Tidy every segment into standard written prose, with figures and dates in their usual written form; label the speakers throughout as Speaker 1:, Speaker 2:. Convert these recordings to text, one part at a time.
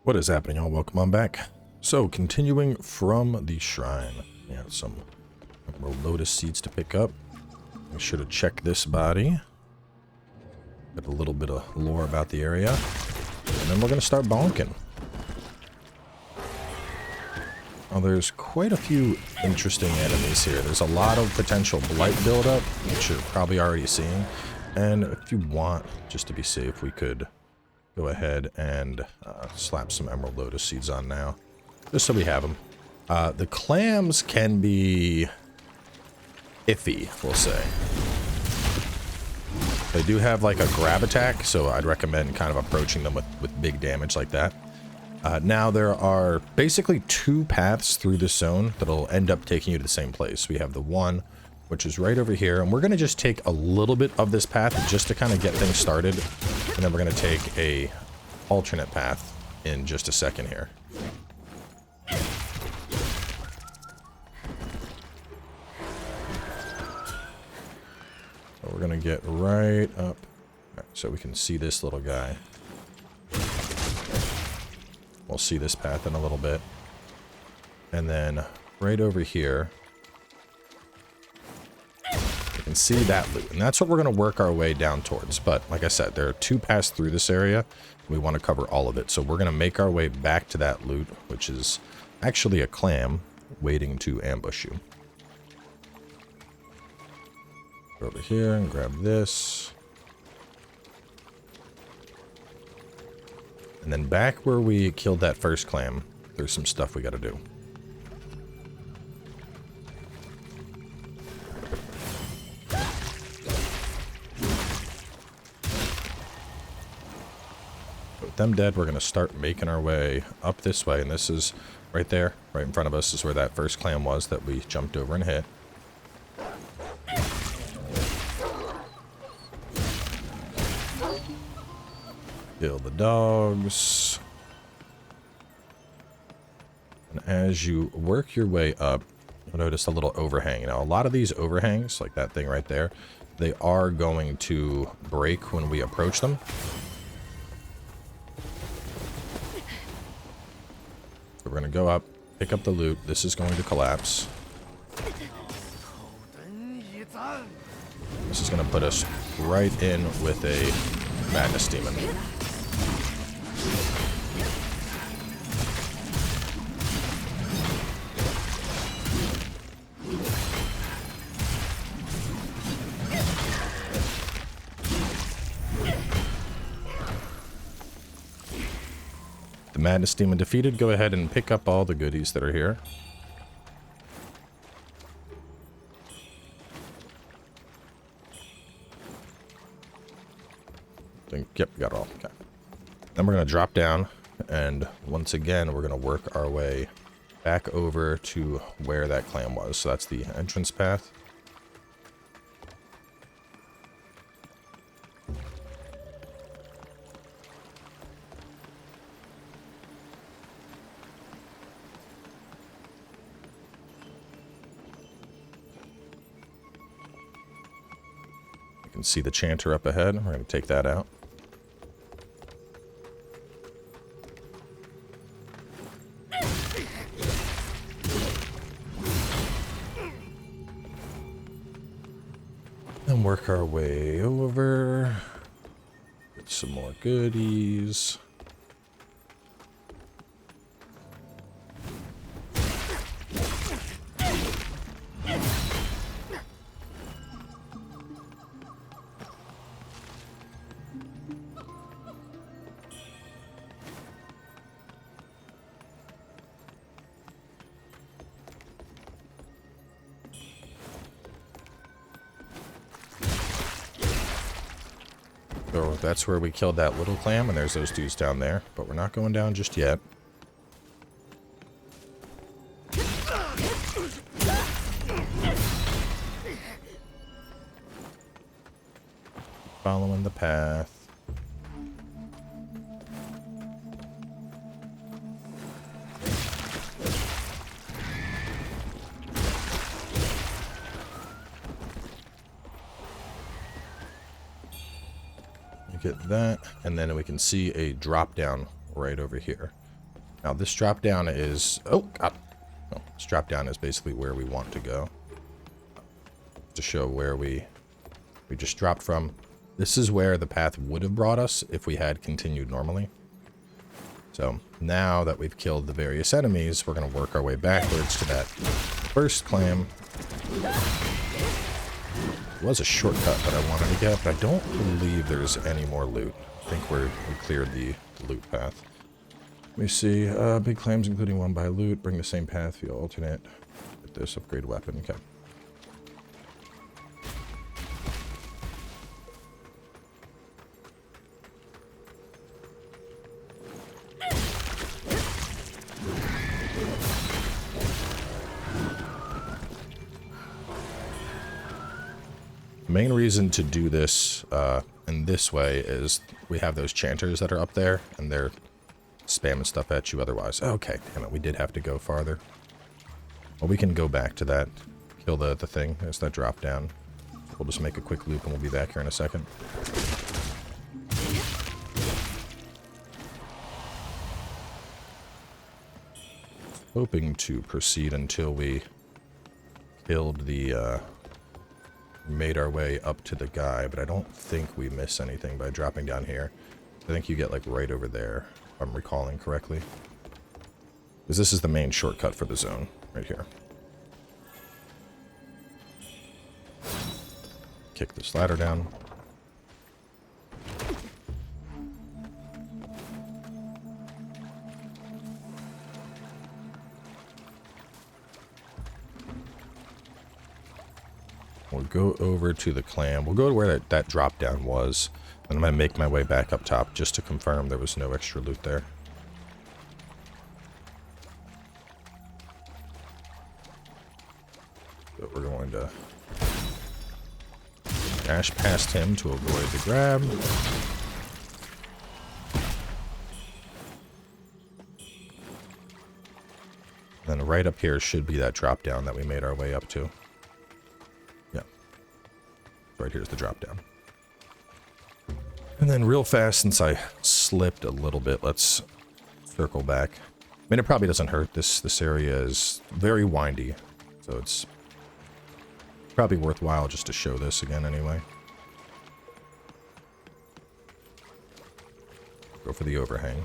Speaker 1: What is happening, y'all? Welcome on back. So, continuing from the shrine. We have some Emerald Lotus seeds to pick up. Make sure to check this body. Get a little bit of lore about the area. And then we're going to start bonking. Well, there's quite a few interesting enemies here. There's a lot of potential blight buildup, which you're probably already seeing. And if you want, just to be safe, we could go ahead and slap some Emerald Lotus seeds on now, just so we have them. The clams can be iffy, we'll say. They do have like a grab attack, so I'd recommend kind of approaching them with big damage like that. Now there are basically two paths through this zone that'll end up taking you to the same place. We have the one which is right over here, and we're going to just take a little bit of this path just to kind of get things started, and then we're going to take a alternate path in just a second here. So we're going to get right up so we can see this little guy. We'll see this path in a little bit. And then right over here, you can see that loot. And that's what we're going to work our way down towards. But like I said, there are two paths through this area. We want to cover all of it. So we're going to make our way back to that loot, which is actually a clam waiting to ambush you. Go over here and grab this. And then back where we killed that first clam, there's some stuff we got to do. With them dead, we're going to start making our way up this way. And this is right there, right in front of us, is where that first clam was that we jumped over and hit. Kill the dogs. And as you work your way up, you'll notice a little overhang. Now, a lot of these overhangs, like that thing right there, they are going to break when we approach them. So we're going to go up, pick up the loot. This is going to collapse. This is going to put us right in with a madness demon. The madness demon defeated. Go ahead and pick up all the goodies that are here. Yep, we got it all. Okay. Then we're going to drop down, and once again, we're going to work our way back over to where that clam was. So that's the entrance path. You can see the chanter up ahead. We're going to take that out. And work our way over. Get some more goodies. So that's where we killed that little clam, and there's those dudes down there. But we're not going down just yet. Following the path. Get that, and then we can see a drop down right over here. Now this drop down is, oh god, no, this drop down is basically where we want to go. To show where we just dropped from. This is where the path would have brought us if we had continued normally. So now that we've killed the various enemies, we're going to work our way backwards to that first clam. It was a shortcut that I wanted to get, but I don't believe there's any more loot. I think we cleared the loot path. Let me see. Big clams, including one by loot. Bring the same path via alternate. Get this upgrade weapon. Okay. The main reason to do this in this way is we have those chanters that are up there, and they're spamming stuff at you otherwise. Okay, damn it, we did have to go farther. Well, we can go back to that, kill the thing. There's that drop down. We'll just make a quick loop and we'll be back here in a second. Hoping to proceed until we killed the, made our way up to the guy, but I don't think we miss anything by dropping down here. I think you get like right over there, if I'm recalling correctly. Because this is the main shortcut for the zone, right here. Kick this ladder down. We'll go over to the clam. We'll go to where that drop down was. And I'm going to make my way back up top just to confirm there was no extra loot there. So we're going to dash past him to avoid the grab. Then right up here should be that drop down that we made our way up to. Yeah. Right here's the drop down. And then real fast, since I slipped a little bit, let's circle back. I mean, it probably doesn't hurt. This area is very windy, so it's probably worthwhile just to show this again anyway. Go for the overhang.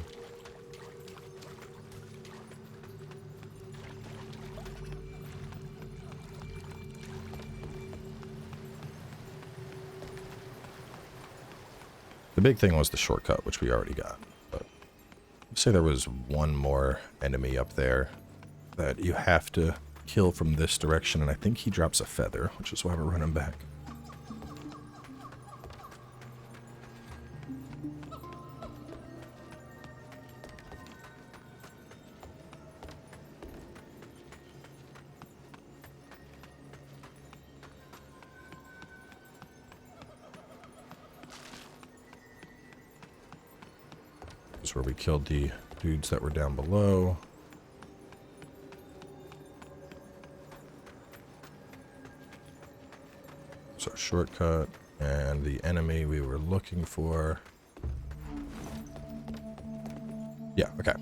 Speaker 1: The big thing was the shortcut, which we already got. But let's say there was one more enemy up there that you have to kill from this direction, and I think he drops a feather, which is why we're running back. This is where we killed the dudes that were down below. It's our shortcut, and the enemy we were looking for. Yeah, okay.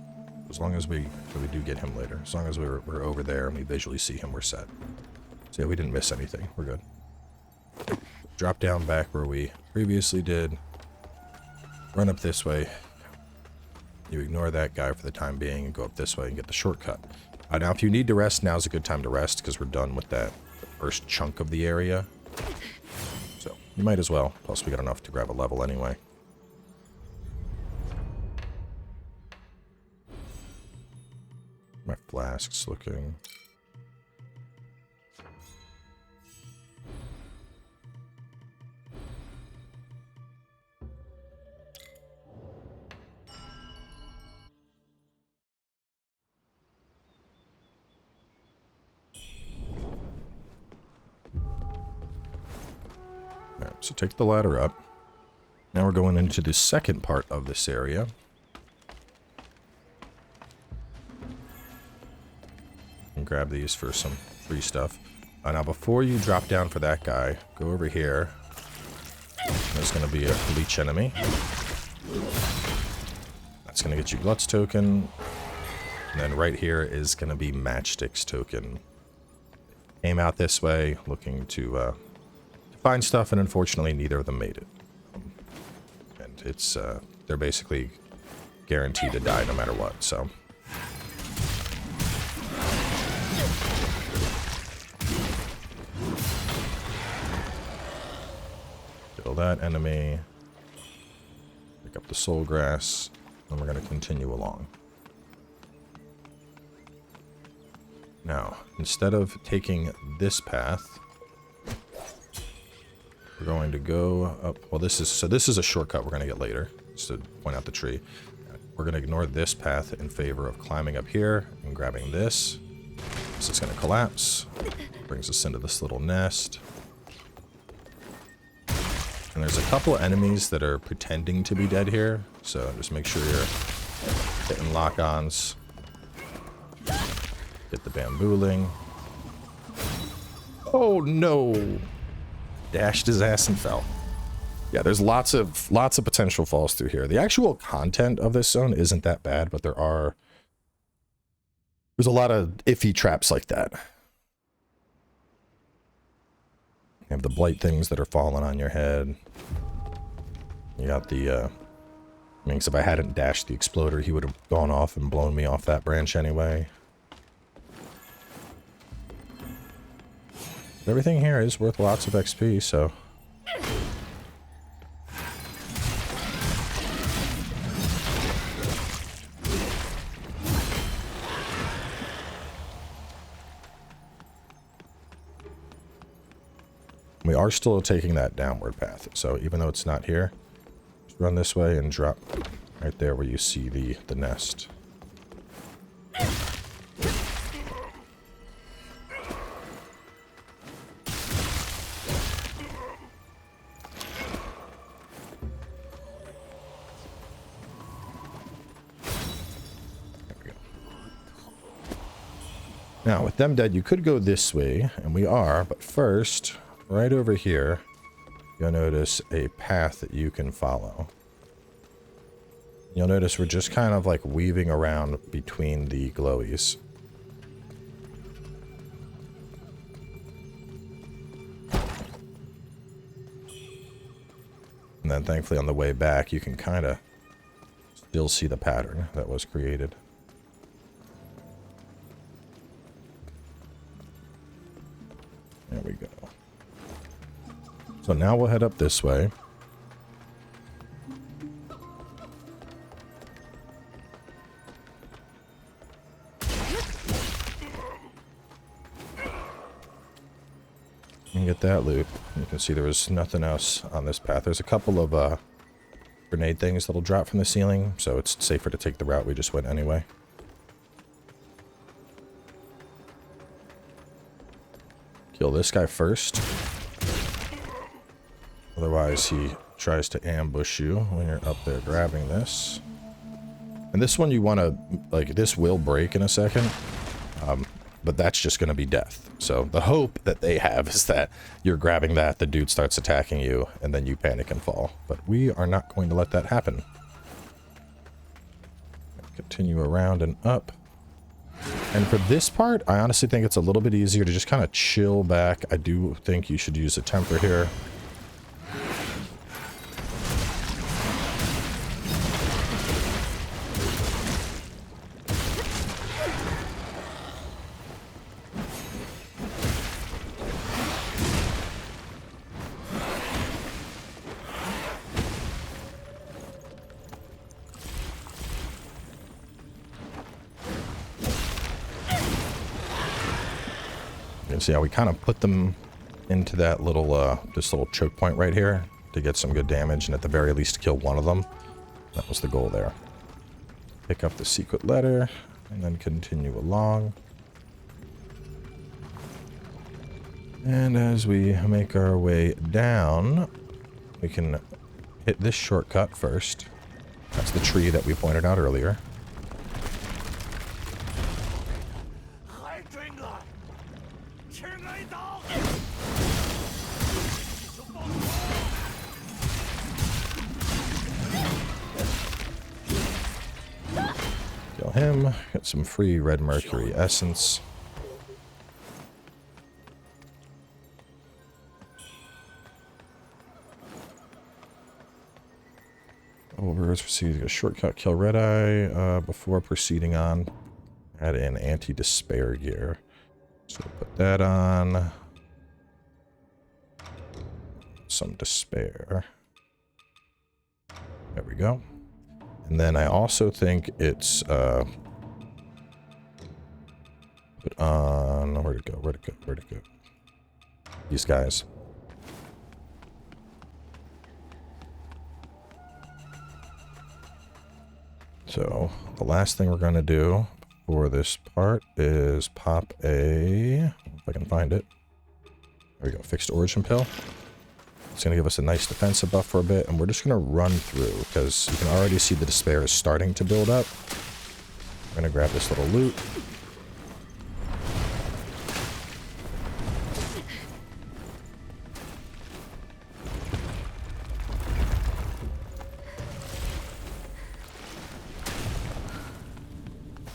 Speaker 1: As long as we do get him later. As long as we're over there and we visually see him, we're set. So yeah, we didn't miss anything. We're good. Drop down back where we previously did. Run up this way. You ignore that guy for the time being and go up this way and get the shortcut. Now, if you need to rest, now's a good time to rest because we're done with that first chunk of the area. So, you might as well. Plus, we got enough to grab a level anyway. My flask's looking... So take the ladder up. Now we're going into the second part of this area. And grab these for some free stuff. Now before you drop down for that guy, go over here. There's going to be a leech enemy. That's going to get you Glutz token. And then right here is going to be Matchstick's token. Came out this way, looking to find stuff, and unfortunately neither of them made it. And it's, they're basically guaranteed to die no matter what, so. Kill that enemy. Pick up the soul grass, and we're going to continue along. Now, instead of taking this path, we're going to go up. Well, this is a shortcut we're going to get later, just to point out the tree. We're going to ignore this path in favor of climbing up here and grabbing this. This is going to collapse. Brings us into this little nest. And there's a couple enemies that are pretending to be dead here, so just make sure you're hitting lock-ons. Get the bambooling. Oh no! Dashed his ass and fell. Yeah, there's lots of potential falls through here. The actual content of this zone isn't that bad, but there's a lot of iffy traps like that. You have the blight things that are falling on your head. You got the I mean, 'cause if I hadn't dashed the exploder, he would have gone off and blown me off that branch anyway. Everything here is worth lots of XP, so. We are still taking that downward path, so even though it's not here, just run this way and drop right there where you see the nest. Now, with them dead, you could go this way, and we are, but first, right over here, you'll notice a path that you can follow. You'll notice we're just kind of like weaving around between the glowies. And then thankfully on the way back, you can kind of still see the pattern that was created. There we go. So now we'll head up this way. And get that loot. You can see there was nothing else on this path. There's a couple of grenade things that'll drop from the ceiling, so it's safer to take the route we just went anyway. Kill this guy first. Otherwise, he tries to ambush you when you're up there grabbing this. And this one you want to, like, this will break in a second. But that's just going to be death. So the hope that they have is that you're grabbing that, the dude starts attacking you, and then you panic and fall. But we are not going to let that happen. Continue around and up. And for this part, I honestly think it's a little bit easier to just kind of chill back. I do think you should use a temper here. See how we kind of put them into that little, this little choke point right here to get some good damage, and at the very least kill one of them. That was the goal there. Pick up the secret letter, and then continue along. And as we make our way down, we can hit this shortcut first. That's the tree that we pointed out earlier. Kill kill him. Get some free Red Mercury essence. Overers proceed a shortcut, kill Red Eye before proceeding on. Add in anti-despair gear. So put that on. Some despair. There we go. And then I also think it's put on, where'd it go? These guys. So the last thing we're gonna do for this part is pop a, if I can find it. There we go, fixed origin pill. It's going to give us a nice defensive buff for a bit, and we're just going to run through, because you can already see the despair is starting to build up. We're going to grab this little loot.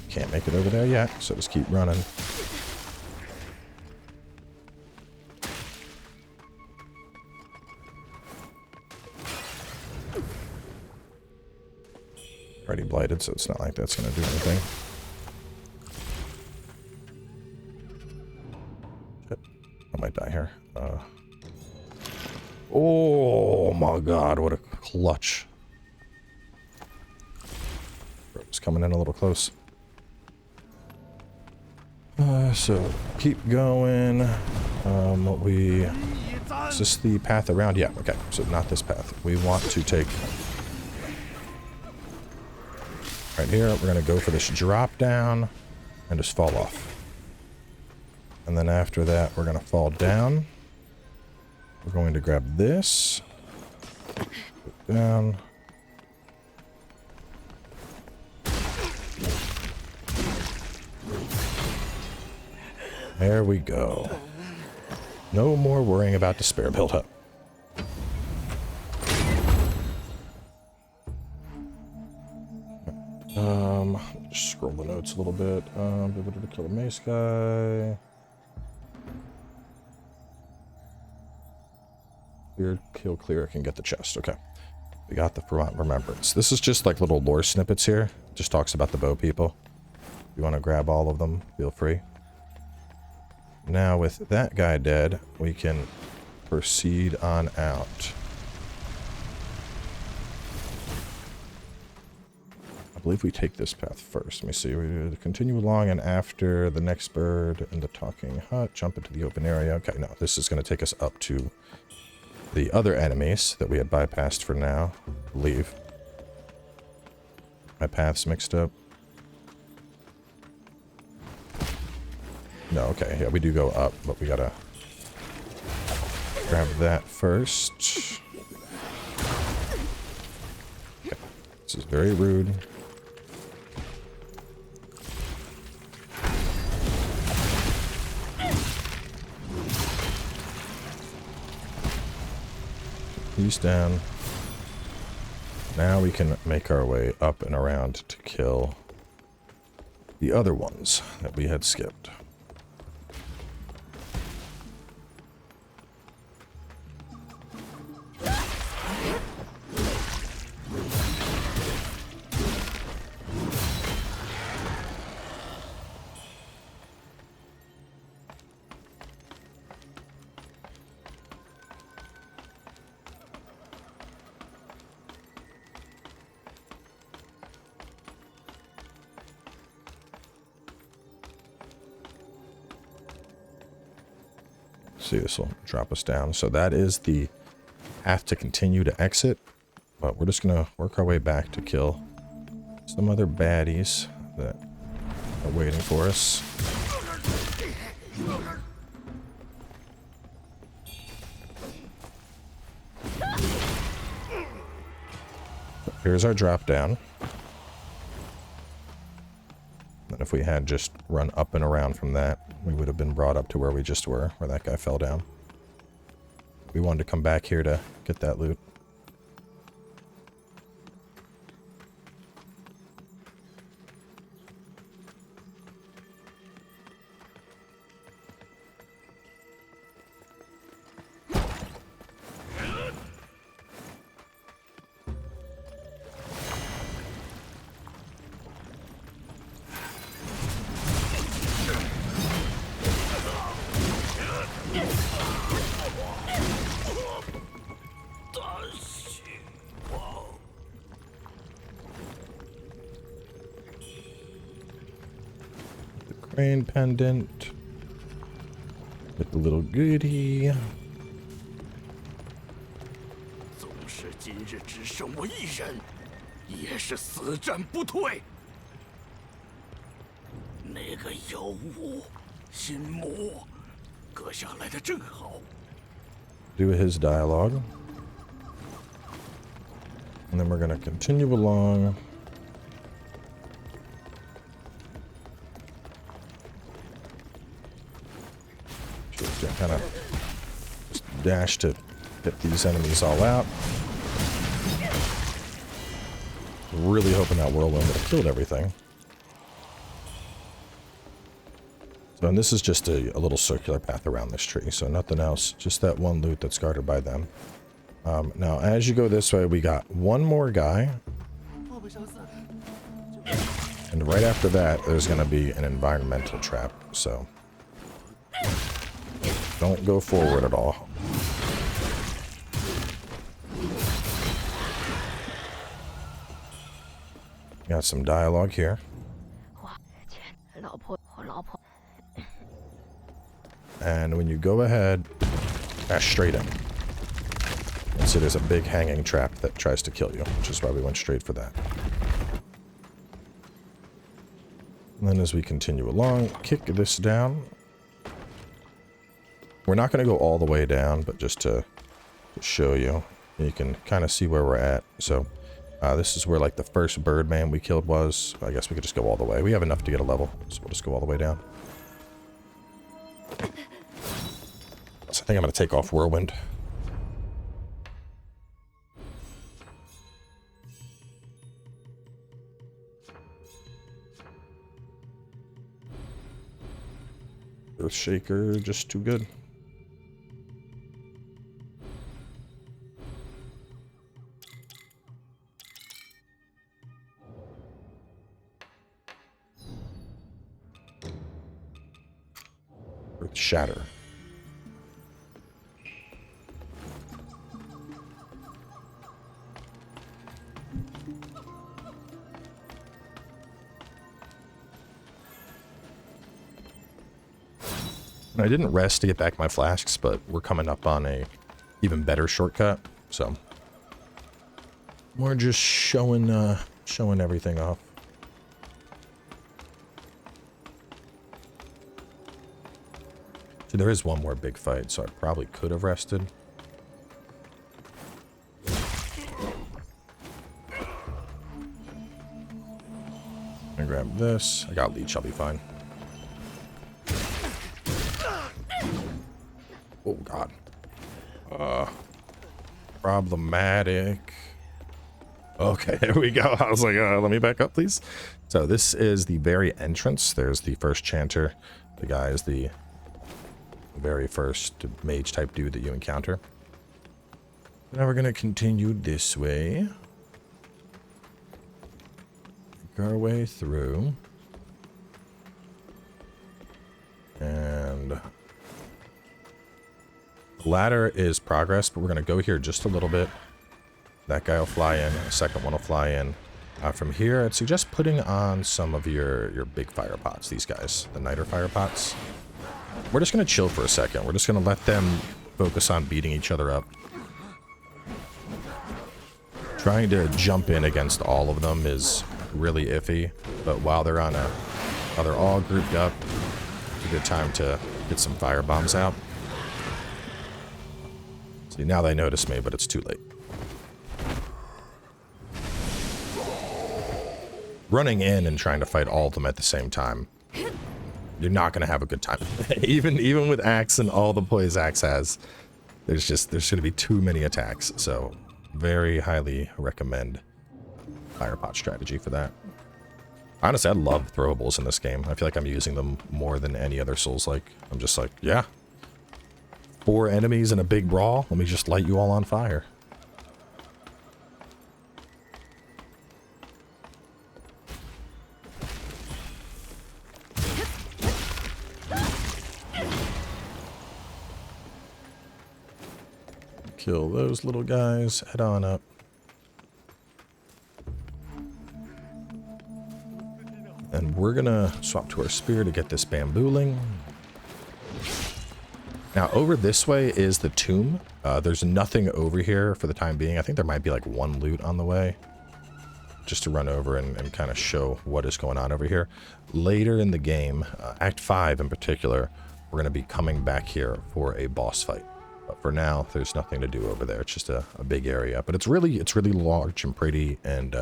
Speaker 1: Can't make it over there yet, so just keep running. Already blighted, so it's not like that's going to do anything. Shit. I might die here. Oh my god, what a clutch. It's coming in a little close. So keep going. Is this the path around? Yeah, okay. So not this path. We want to take... Right here, we're going to go for this drop down and just fall off. And then after that, we're going to fall down. We're going to grab this. Put down. There we go. No more worrying about despair buildup. Just scroll the notes a little bit. Be able to kill a mace guy. Kill cleric and get the chest. Okay. We got the remembrance. This is just like little lore snippets here. Just talks about the bow people. If you want to grab all of them, feel free. Now with that guy dead, we can proceed on out. I believe we take this path first. Let me see. We continue along, and after the next bird and the talking hut, jump into the open area. Okay, no, this is going to take us up to the other enemies that we had bypassed for now. I believe. My path's mixed up. No, okay, yeah, we do go up, but we gotta grab that first. Okay. This is very rude. He's down. Now we can make our way up and around to kill the other ones that we had skipped. See, this will drop us down. So that is the path to continue to exit. But we're just going to work our way back to kill some other baddies that are waiting for us. Here's our drop down. And if we had just run up and around from that, we would have been brought up to where we just were, where that guy fell down. We wanted to come back here to get that loot. Rain pendant. With the little goodie.
Speaker 2: 纵使今日只剩我一人，也是死战不退。那个妖物心魔，割下来的正好。
Speaker 1: Do his dialogue. And then we're going to continue along. Just kind of dash to get these enemies all out. Really hoping that whirlwind would have killed everything. So, and this is just a little circular path around this tree, so nothing else, just that one loot that's guarded by them. Now, as you go this way, we got one more guy. And right after that, there's going to be an environmental trap, so don't go forward at all. Got some dialogue here. And when you go ahead, dash straight in. And so there's a big hanging trap that tries to kill you, which is why we went straight for that. And then as we continue along, kick this down. We're not going to go all the way down, but just to show you, you can kind of see where we're at. So this is where like the first Birdman we killed was. I guess we could just go all the way. We have enough to get a level, so we'll just go all the way down. So I think I'm going to take off Whirlwind. Earthshaker, just too good. Earth Shatter. I didn't rest to get back my flasks, but we're coming up on a even better shortcut, so we're just showing everything off. So there is one more big fight, so I probably could have rested. I grab this. I got leech. I'll be fine. Oh, God. Problematic. Okay, there we go. I was like, let me back up, please. So this is the very entrance. There's the first chanter. The guy is the very first mage type dude that you encounter. Now we're going to continue this way. Make our way through. And ladder is progress, but we're going to go here just a little bit. That guy will fly in. The second one will fly in. From here, I'd suggest putting on some of your big fire pots. These guys, the niter fire pots. We're just going to chill for a second. We're just going to let them focus on beating each other up. Trying to jump in against all of them is really iffy, but while they're while they're all grouped up, it's a good time to get some fire bombs out. See, now they notice me, but it's too late. Running in and trying to fight all of them at the same time, you're not going to have a good time. even with axe and all the poise axe has, there's going to be too many attacks. So very highly recommend fire pot strategy for that. Honestly, I love throwables in this game. I feel like I'm using them more than any other Souls-like. I'm just like, yeah. 4 enemies in a big brawl. Let me just light you all on fire. Kill those little guys. Head on up. And we're gonna swap to our spear to get this bambooling. Now over this way is the tomb. There's nothing over here for the time being. I think there might be like one loot on the way. Just to run over and kind of show what is going on over here. Later in the game, Act 5 in particular, we're going to be coming back here for a boss fight. But for now, there's nothing to do over there. It's just a big area. But it's really large and pretty. And you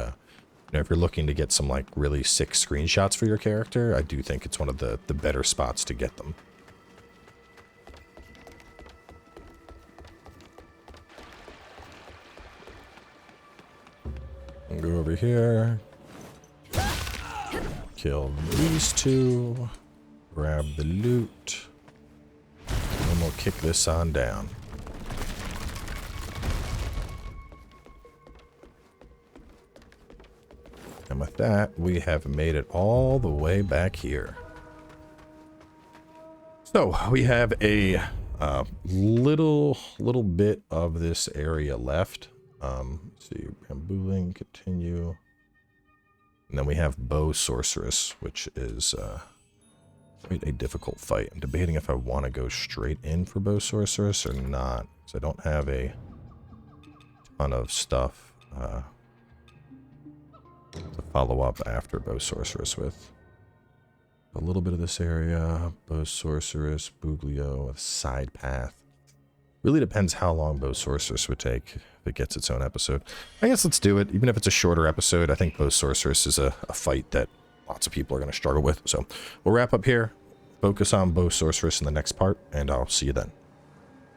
Speaker 1: know, if you're looking to get some like really sick screenshots for your character, I do think it's one of the better spots to get them. Go over here, kill these two, grab the loot, and we'll kick this on down. And with that, we have made it all the way back here. So we have a little bit of this area left. Let's see, bambooling, continue. And then we have Bow Sorceress, which is quite a difficult fight. I'm debating if I want to go straight in for Bow Sorceress or not, because I don't have a ton of stuff to follow up after Bow Sorceress with. A little bit of this area, Bow Sorceress, Buglio, a side path. Really depends how long Bow Sorceress would take if it gets its own episode. I guess let's do it. Even if it's a shorter episode, I think Bow Sorceress is a fight that lots of people are going to struggle with. So we'll wrap up here, focus on Bow Sorceress in the next part, and I'll see you then.